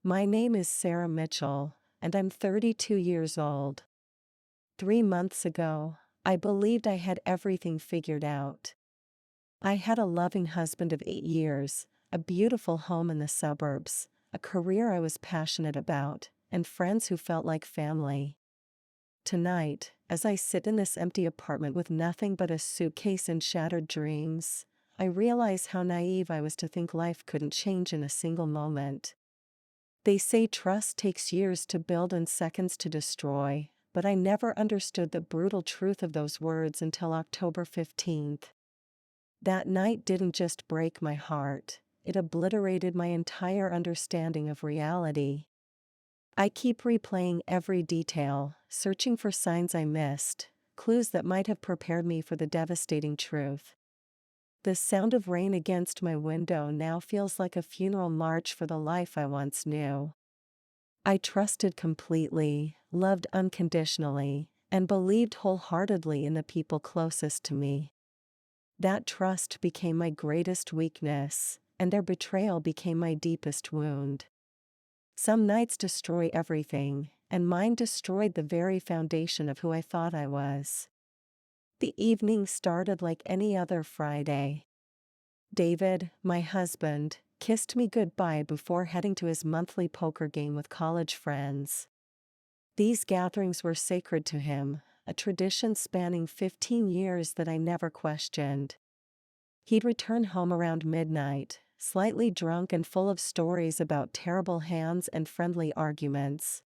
My name is Sarah Mitchell, and I'm 32 years old. 3 months ago, I believed I had everything figured out. I had a loving husband of 8 years, a beautiful home in the suburbs, a career I was passionate about, and friends who felt like family. Tonight, as I sit in this empty apartment with nothing but a suitcase and shattered dreams, I realize how naive I was to think life couldn't change in a single moment. They say trust takes years to build and seconds to destroy, but I never understood the brutal truth of those words until October 15th. That night didn't just break my heart, it obliterated my entire understanding of reality. I keep replaying every detail, searching for signs I missed, clues that might have prepared me for the devastating truth. The sound of rain against my window now feels like a funeral march for the life I once knew. I trusted completely, loved unconditionally, and believed wholeheartedly in the people closest to me. That trust became my greatest weakness, and their betrayal became my deepest wound. Some nights destroy everything, and mine destroyed the very foundation of who I thought I was. The evening started like any other Friday. David, my husband, kissed me goodbye before heading to his monthly poker game with college friends. These gatherings were sacred to him, a tradition spanning 15 years that I never questioned. He'd return home around midnight, slightly drunk and full of stories about terrible hands and friendly arguments.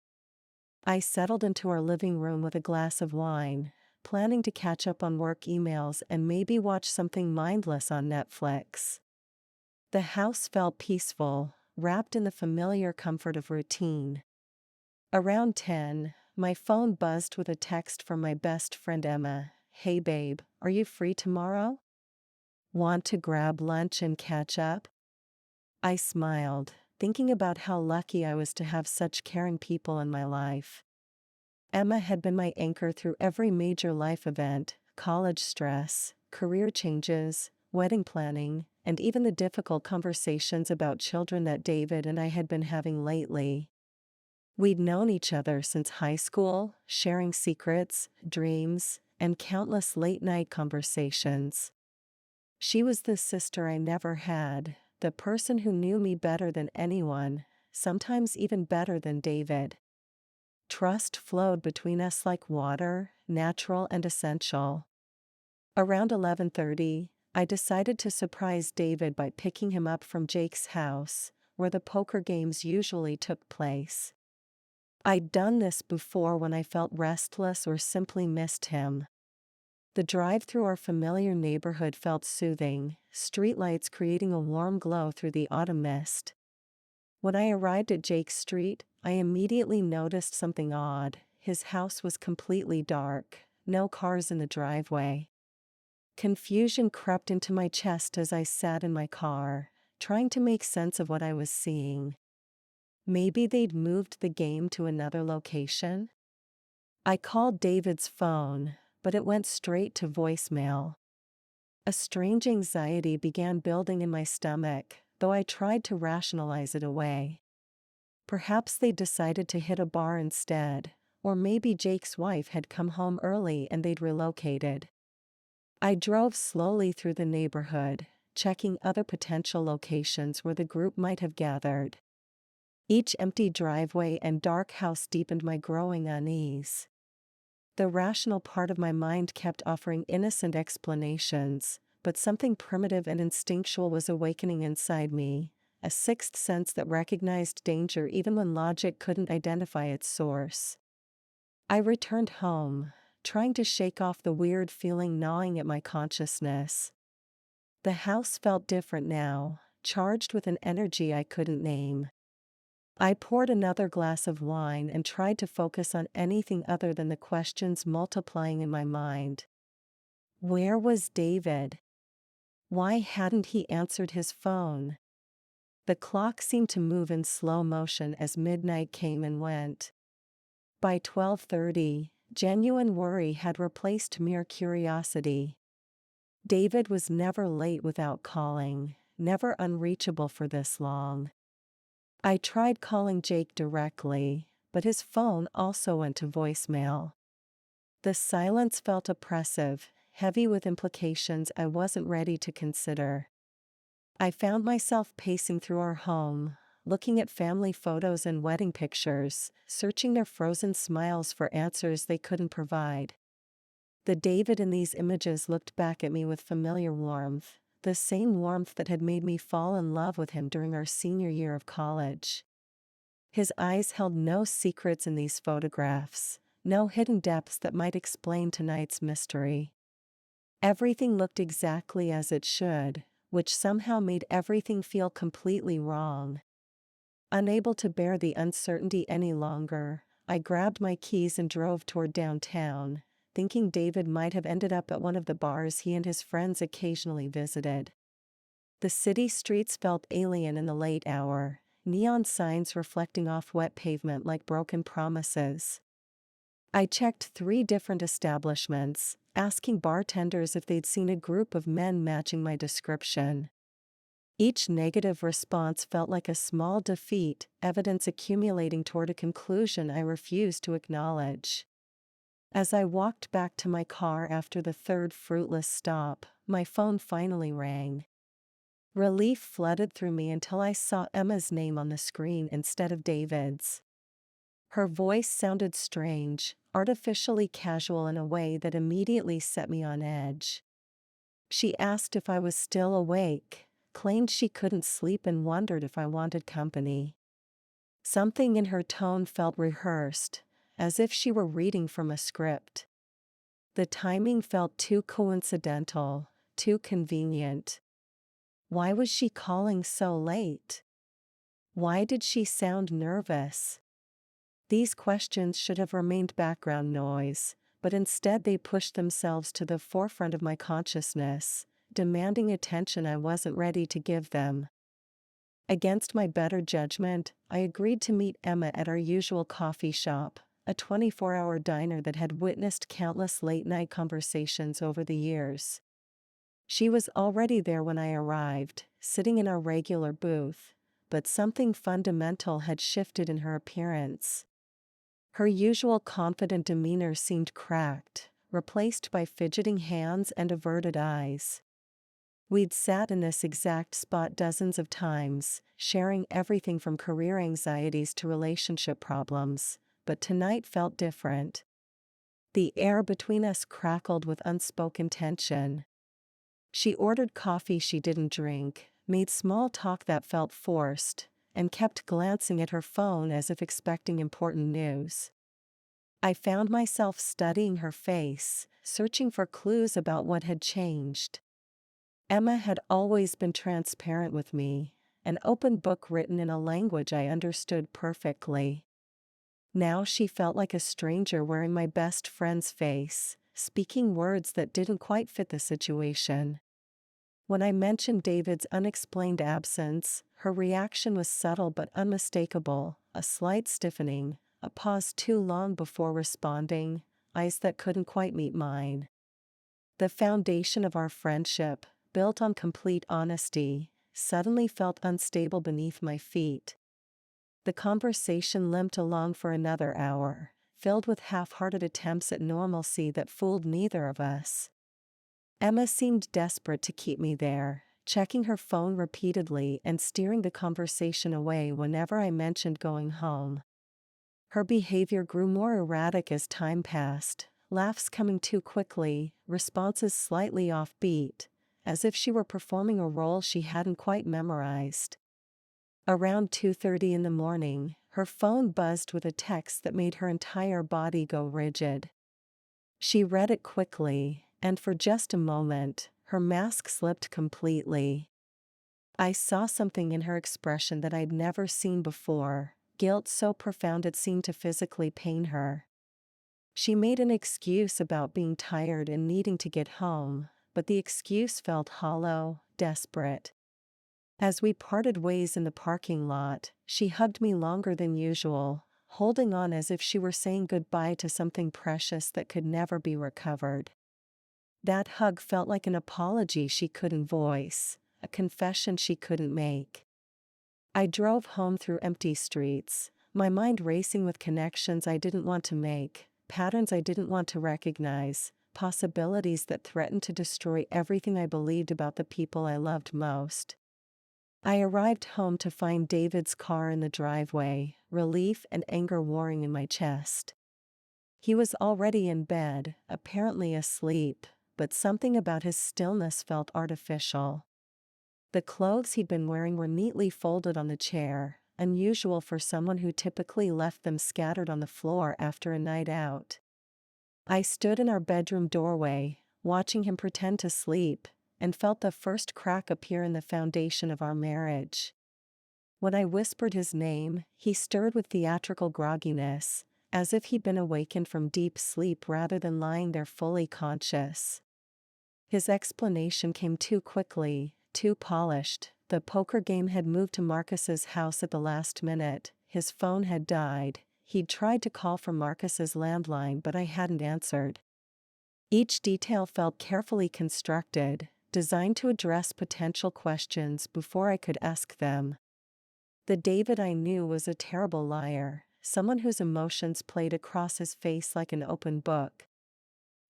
I settled into our living room with a glass of wine, planning to catch up on work emails and maybe watch something mindless on Netflix. The house felt peaceful, wrapped in the familiar comfort of routine. Around 10, my phone buzzed with a text from my best friend Emma. "Hey babe, are you free tomorrow? Want to grab lunch and catch up?" I smiled, thinking about how lucky I was to have such caring people in my life. Emma had been my anchor through every major life event: college stress, career changes, wedding planning, and even the difficult conversations about children that David and I had been having lately. We'd known each other since high school, sharing secrets, dreams, and countless late-night conversations. She was the sister I never had, the person who knew me better than anyone, sometimes even better than David. Trust flowed between us like water, natural and essential. Around 11:30, I decided to surprise David by picking him up from Jake's house, where the poker games usually took place. I'd done this before when I felt restless or simply missed him. The drive through our familiar neighborhood felt soothing, streetlights creating a warm glow through the autumn mist. When I arrived at Jake's Street, I immediately noticed something odd. His house was completely dark, no cars in the driveway. Confusion crept into my chest as I sat in my car, trying to make sense of what I was seeing. Maybe they'd moved the game to another location? I called David's phone, but it went straight to voicemail. A strange anxiety began building in my stomach, though I tried to rationalize it away. Perhaps they decided to hit a bar instead, or maybe Jake's wife had come home early and they'd relocated. I drove slowly through the neighborhood, checking other potential locations where the group might have gathered. Each empty driveway and dark house deepened my growing unease. The rational part of my mind kept offering innocent explanations, but something primitive and instinctual was awakening inside me, a sixth sense that recognized danger even when logic couldn't identify its source. I returned home, trying to shake off the weird feeling gnawing at my consciousness. The house felt different now, charged with an energy I couldn't name. I poured another glass of wine and tried to focus on anything other than the questions multiplying in my mind. Where was David? Why hadn't he answered his phone? The clock seemed to move in slow motion as midnight came and went. By 12:30, genuine worry had replaced mere curiosity. David was never late without calling, never unreachable for this long. I tried calling Jake directly, but his phone also went to voicemail. The silence felt oppressive, heavy with implications I wasn't ready to consider. I found myself pacing through our home, looking at family photos and wedding pictures, searching their frozen smiles for answers they couldn't provide. The David in these images looked back at me with familiar warmth, the same warmth that had made me fall in love with him during our senior year of college. His eyes held no secrets in these photographs, no hidden depths that might explain tonight's mystery. Everything looked exactly as it should, which somehow made everything feel completely wrong. Unable to bear the uncertainty any longer, I grabbed my keys and drove toward downtown, thinking David might have ended up at one of the bars he and his friends occasionally visited. The city streets felt alien in the late hour, neon signs reflecting off wet pavement like broken promises. I checked 3 different establishments, asking bartenders if they'd seen a group of men matching my description. Each negative response felt like a small defeat, evidence accumulating toward a conclusion I refused to acknowledge. As I walked back to my car after the 3rd fruitless stop, my phone finally rang. Relief flooded through me until I saw Emma's name on the screen instead of David's. Her voice sounded strange, artificially casual in a way that immediately set me on edge. She asked if I was still awake, claimed she couldn't sleep and wondered if I wanted company. Something in her tone felt rehearsed, as if she were reading from a script. The timing felt too coincidental, too convenient. Why was she calling so late? Why did she sound nervous? These questions should have remained background noise, but instead they pushed themselves to the forefront of my consciousness, demanding attention I wasn't ready to give them. Against my better judgment, I agreed to meet Emma at our usual coffee shop, a 24-hour diner that had witnessed countless late-night conversations over the years. She was already there when I arrived, sitting in our regular booth, but something fundamental had shifted in her appearance. Her usual confident demeanor seemed cracked, replaced by fidgeting hands and averted eyes. We'd sat in this exact spot dozens of times, sharing everything from career anxieties to relationship problems, but tonight felt different. The air between us crackled with unspoken tension. She ordered coffee she didn't drink, made small talk that felt forced, and kept glancing at her phone as if expecting important news. I found myself studying her face, searching for clues about what had changed. Emma had always been transparent with me, an open book written in a language I understood perfectly. Now she felt like a stranger wearing my best friend's face, speaking words that didn't quite fit the situation. When I mentioned David's unexplained absence, her reaction was subtle but unmistakable, a slight stiffening, a pause too long before responding, eyes that couldn't quite meet mine. The foundation of our friendship, built on complete honesty, suddenly felt unstable beneath my feet. The conversation limped along for another hour, filled with half-hearted attempts at normalcy that fooled neither of us. Emma seemed desperate to keep me there, checking her phone repeatedly and steering the conversation away whenever I mentioned going home. Her behavior grew more erratic as time passed, laughs coming too quickly, responses slightly offbeat, as if she were performing a role she hadn't quite memorized. Around 2:30 in the morning, her phone buzzed with a text that made her entire body go rigid. She read it quickly, and for just a moment, her mask slipped completely. I saw something in her expression that I'd never seen before, guilt so profound it seemed to physically pain her. She made an excuse about being tired and needing to get home, but the excuse felt hollow, desperate. As we parted ways in the parking lot, she hugged me longer than usual, holding on as if she were saying goodbye to something precious that could never be recovered. That hug felt like an apology she couldn't voice, a confession she couldn't make. I drove home through empty streets, my mind racing with connections I didn't want to make, patterns I didn't want to recognize, possibilities that threatened to destroy everything I believed about the people I loved most. I arrived home to find David's car in the driveway, relief and anger warring in my chest. He was already in bed, apparently asleep, but something about his stillness felt artificial. The clothes he'd been wearing were neatly folded on the chair, unusual for someone who typically left them scattered on the floor after a night out. I stood in our bedroom doorway, watching him pretend to sleep, and felt the first crack appear in the foundation of our marriage. When I whispered his name, he stirred with theatrical grogginess, as if he'd been awakened from deep sleep rather than lying there fully conscious. His explanation came too quickly, too polished. The poker game had moved to Marcus's house at the last minute, his phone had died, he'd tried to call from Marcus's landline but I hadn't answered. Each detail felt carefully constructed, designed to address potential questions before I could ask them. The David I knew was a terrible liar, someone whose emotions played across his face like an open book.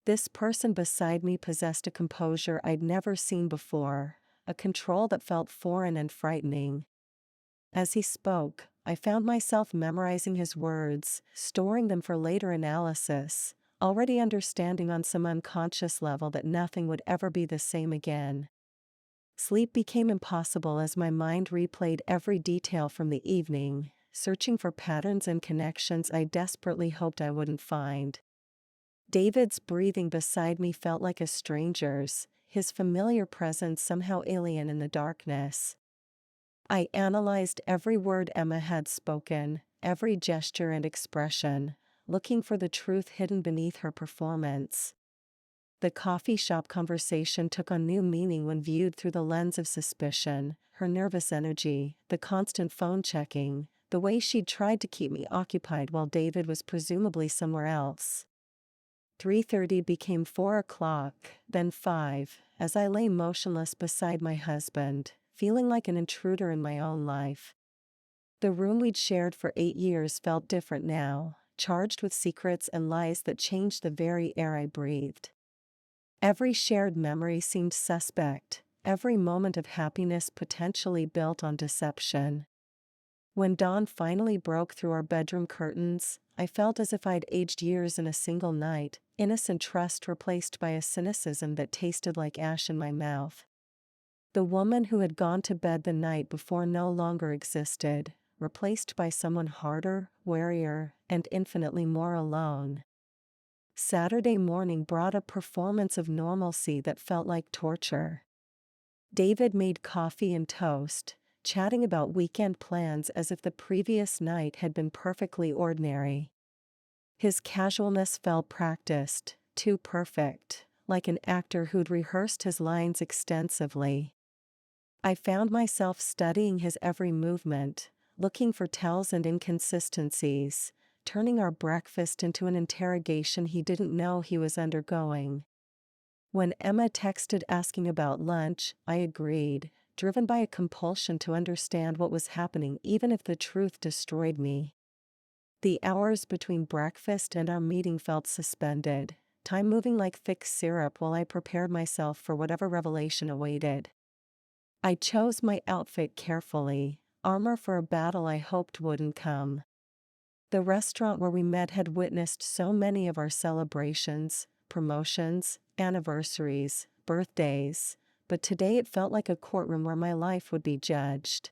This person beside me possessed a composure I'd never seen before, a control that felt foreign and frightening. As he spoke, I found myself memorizing his words, storing them for later analysis, already understanding on some unconscious level that nothing would ever be the same again. Sleep became impossible as my mind replayed every detail from the evening, searching for patterns and connections I desperately hoped I wouldn't find. David's breathing beside me felt like a stranger's, his familiar presence somehow alien in the darkness. I analyzed every word Emma had spoken, every gesture and expression, looking for the truth hidden beneath her performance. The coffee shop conversation took on new meaning when viewed through the lens of suspicion, her nervous energy, the constant phone checking, the way she'd tried to keep me occupied while David was presumably somewhere else. 3:30 became 4 o'clock, then 5, as I lay motionless beside my husband, feeling like an intruder in my own life. The room we'd shared for 8 years felt different now, charged with secrets and lies that changed the very air I breathed. Every shared memory seemed suspect, every moment of happiness potentially built on deception. When dawn finally broke through our bedroom curtains, I felt as if I'd aged years in a single night, innocent trust replaced by a cynicism that tasted like ash in my mouth. The woman who had gone to bed the night before no longer existed, replaced by someone harder, warier, and infinitely more alone. Saturday morning brought a performance of normalcy that felt like torture. David made coffee and toast, chatting about weekend plans as if the previous night had been perfectly ordinary. His casualness felt practiced, too perfect, like an actor who'd rehearsed his lines extensively. I found myself studying his every movement, looking for tells and inconsistencies, turning our breakfast into an interrogation he didn't know he was undergoing. When Emma texted asking about lunch, I agreed, driven by a compulsion to understand what was happening even if the truth destroyed me. The hours between breakfast and our meeting felt suspended, time moving like thick syrup while I prepared myself for whatever revelation awaited. I chose my outfit carefully, armor for a battle I hoped wouldn't come. The restaurant where we met had witnessed so many of our celebrations, promotions, anniversaries, birthdays, but today it felt like a courtroom where my life would be judged.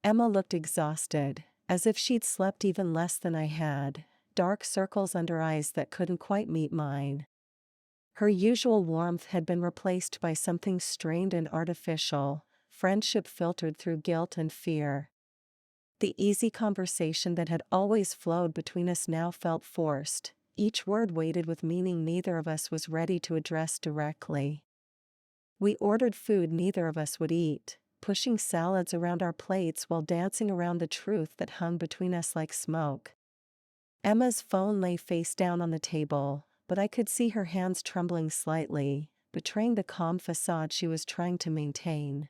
Emma looked exhausted, as if she'd slept even less than I had, dark circles under eyes that couldn't quite meet mine. Her usual warmth had been replaced by something strained and artificial, friendship filtered through guilt and fear. The easy conversation that had always flowed between us now felt forced, each word weighted with meaning neither of us was ready to address directly. We ordered food neither of us would eat, pushing salads around our plates while dancing around the truth that hung between us like smoke. Emma's phone lay face down on the table, but I could see her hands trembling slightly, betraying the calm facade she was trying to maintain.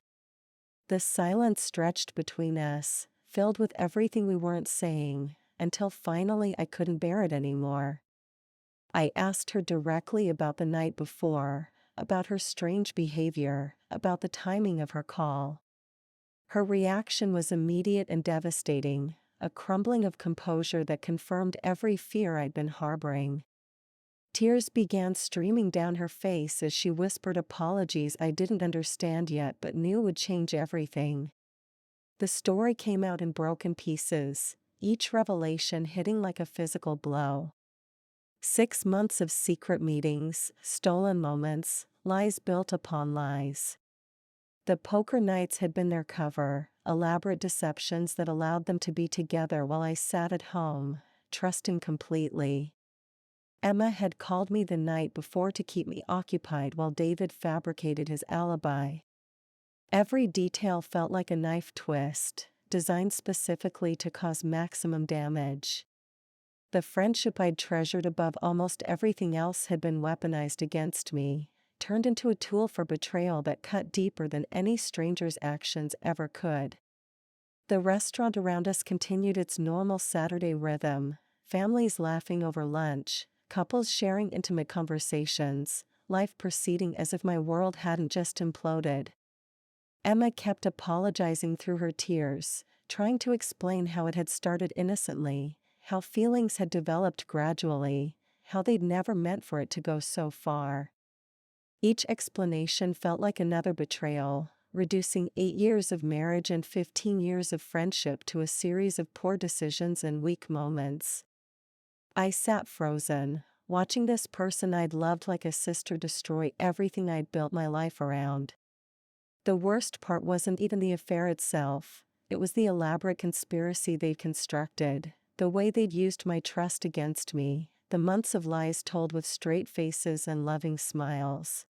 The silence stretched between us, filled with everything we weren't saying, until finally I couldn't bear it anymore. I asked her directly about the night before, about her strange behavior, about the timing of her call. Her reaction was immediate and devastating, a crumbling of composure that confirmed every fear I'd been harboring. Tears began streaming down her face as she whispered apologies I didn't understand yet but knew would change everything. The story came out in broken pieces, each revelation hitting like a physical blow. 6 months of secret meetings, stolen moments, lies built upon lies. The poker nights had been their cover, elaborate deceptions that allowed them to be together while I sat at home, trusting completely. Emma had called me the night before to keep me occupied while David fabricated his alibi. Every detail felt like a knife twist, designed specifically to cause maximum damage. The friendship I'd treasured above almost everything else had been weaponized against me, turned into a tool for betrayal that cut deeper than any stranger's actions ever could. The restaurant around us continued its normal Saturday rhythm, families laughing over lunch, couples sharing intimate conversations, life proceeding as if my world hadn't just imploded. Emma kept apologizing through her tears, trying to explain how it had started innocently, how feelings had developed gradually, how they'd never meant for it to go so far. Each explanation felt like another betrayal, reducing 8 years of marriage and 15 years of friendship to a series of poor decisions and weak moments. I sat frozen, watching this person I'd loved like a sister destroy everything I'd built my life around. The worst part wasn't even the affair itself, it was the elaborate conspiracy they'd constructed, the way they'd used my trust against me, the months of lies told with straight faces and loving smiles.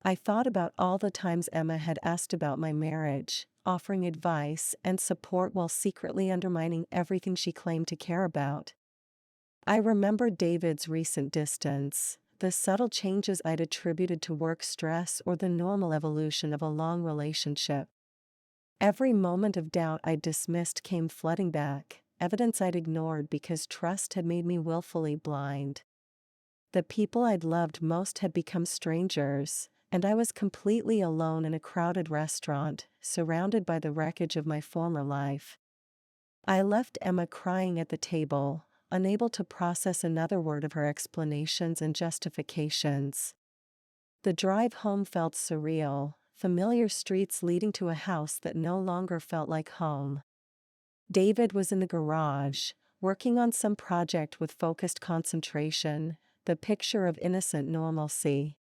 I thought about all the times Emma had asked about my marriage, offering advice and support while secretly undermining everything she claimed to care about. I remembered David's recent distance, the subtle changes I'd attributed to work stress or the normal evolution of a long relationship. Every moment of doubt I'd dismissed came flooding back, evidence I'd ignored because trust had made me willfully blind. The people I'd loved most had become strangers, and I was completely alone in a crowded restaurant, surrounded by the wreckage of my former life. I left Emma crying at the table, unable to process another word of her explanations and justifications. The drive home felt surreal, familiar streets leading to a house that no longer felt like home. David was in the garage, working on some project with focused concentration, the picture of innocent normalcy.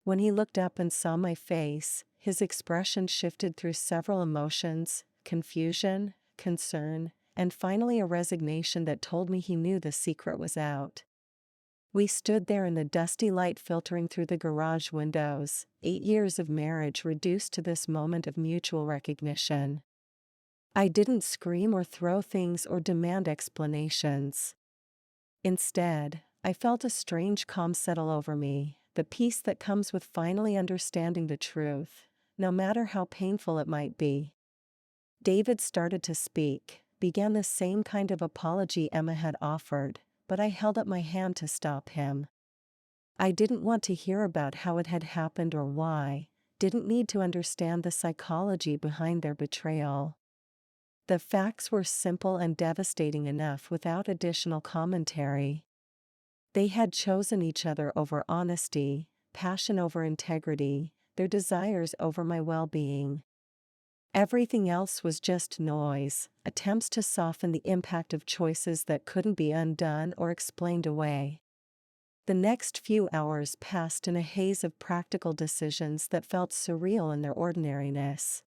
When he looked up and saw my face, his expression shifted through several emotions: confusion, concern, and finally a resignation that told me he knew the secret was out. We stood there in the dusty light filtering through the garage windows, 8 years of marriage reduced to this moment of mutual recognition. I didn't scream or throw things or demand explanations. Instead, I felt a strange calm settle over me, the peace that comes with finally understanding the truth, no matter how painful it might be. David started to speak, began the same kind of apology Emma had offered, but I held up my hand to stop him. I didn't want to hear about how it had happened or why, didn't need to understand the psychology behind their betrayal. The facts were simple and devastating enough without additional commentary. They had chosen each other over honesty, passion over integrity, their desires over my well-being. Everything else was just noise, attempts to soften the impact of choices that couldn't be undone or explained away. The next few hours passed in a haze of practical decisions that felt surreal in their ordinariness.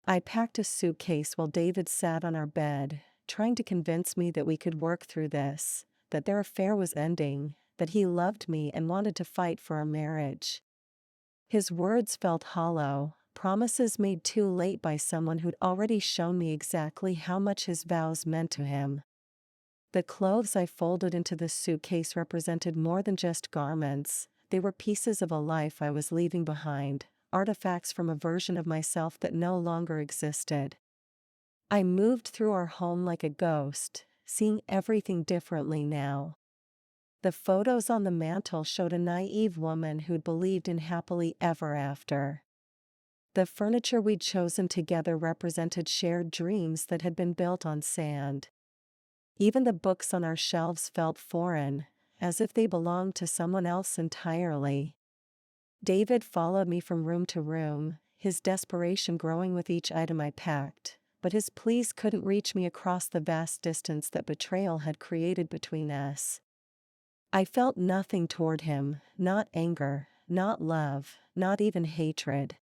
I packed a suitcase while David sat on our bed, trying to convince me that we could work through this, that their affair was ending, that he loved me and wanted to fight for our marriage. His words felt hollow, promises made too late by someone who'd already shown me exactly how much his vows meant to him. The clothes I folded into the suitcase represented more than just garments, they were pieces of a life I was leaving behind, artifacts from a version of myself that no longer existed. I moved through our home like a ghost, seeing everything differently now. The photos on the mantel showed a naive woman who'd believed in happily ever after. The furniture we'd chosen together represented shared dreams that had been built on sand. Even the books on our shelves felt foreign, as if they belonged to someone else entirely. David followed me from room to room, his desperation growing with each item I packed, but his pleas couldn't reach me across the vast distance that betrayal had created between us. I felt nothing toward him, not anger, not love, not even hatred.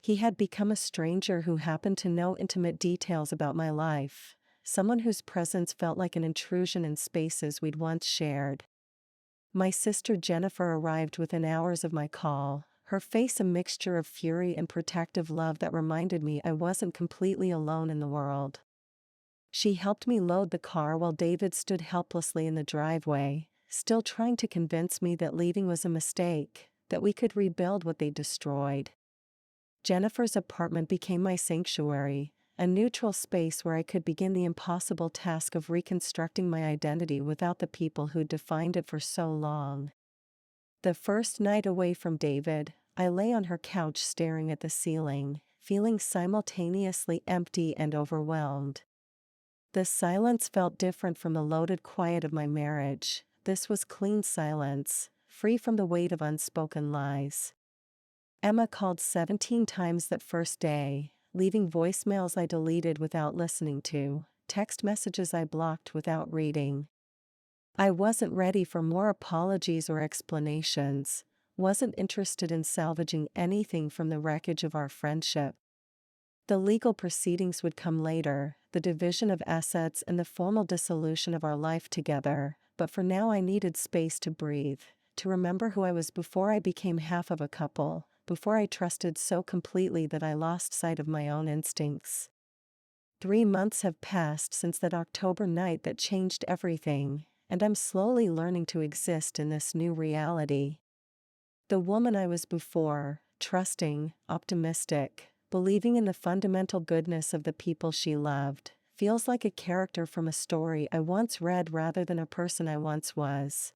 He had become a stranger who happened to know intimate details about my life, someone whose presence felt like an intrusion in spaces we'd once shared. My sister Jennifer arrived within hours of my call, her face a mixture of fury and protective love that reminded me I wasn't completely alone in the world. She helped me load the car while David stood helplessly in the driveway, still trying to convince me that leaving was a mistake, that we could rebuild what they destroyed. Jennifer's apartment became my sanctuary, a neutral space where I could begin the impossible task of reconstructing my identity without the people who'd defined it for so long. The first night away from David, I lay on her couch staring at the ceiling, feeling simultaneously empty and overwhelmed. The silence felt different from the loaded quiet of my marriage. This was clean silence, free from the weight of unspoken lies. Emma called 17 times that first day, leaving voicemails I deleted without listening to, text messages I blocked without reading. I wasn't ready for more apologies or explanations, wasn't interested in salvaging anything from the wreckage of our friendship. The legal proceedings would come later, the division of assets and the formal dissolution of our life together, but for now I needed space to breathe, to remember who I was before I became half of a couple, before I trusted so completely that I lost sight of my own instincts. 3 months have passed since that October night that changed everything, and I'm slowly learning to exist in this new reality. The woman I was before, trusting, optimistic, believing in the fundamental goodness of the people she loved, feels like a character from a story I once read rather than a person I once was.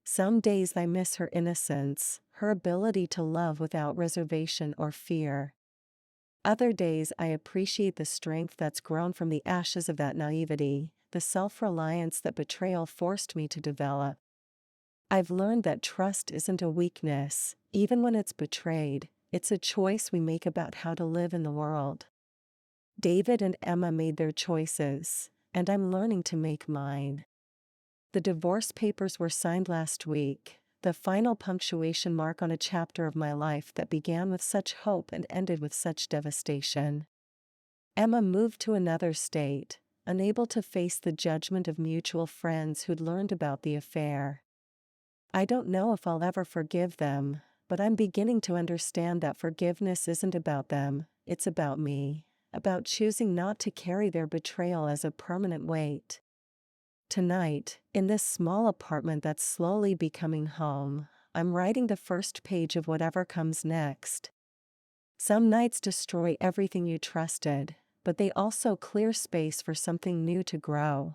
Some days I miss her innocence, her ability to love without reservation or fear. Other days I appreciate the strength that's grown from the ashes of that naivety, the self-reliance that betrayal forced me to develop. I've learned that trust isn't a weakness, even when it's betrayed, it's a choice we make about how to live in the world. David and Emma made their choices, and I'm learning to make mine. The divorce papers were signed last week, the final punctuation mark on a chapter of my life that began with such hope and ended with such devastation. Emma moved to another state, unable to face the judgment of mutual friends who'd learned about the affair. I don't know if I'll ever forgive them, but I'm beginning to understand that forgiveness isn't about them, it's about me, about choosing not to carry their betrayal as a permanent weight. Tonight, in this small apartment that's slowly becoming home, I'm writing the first page of whatever comes next. Some nights destroy everything you trusted, but they also clear space for something new to grow.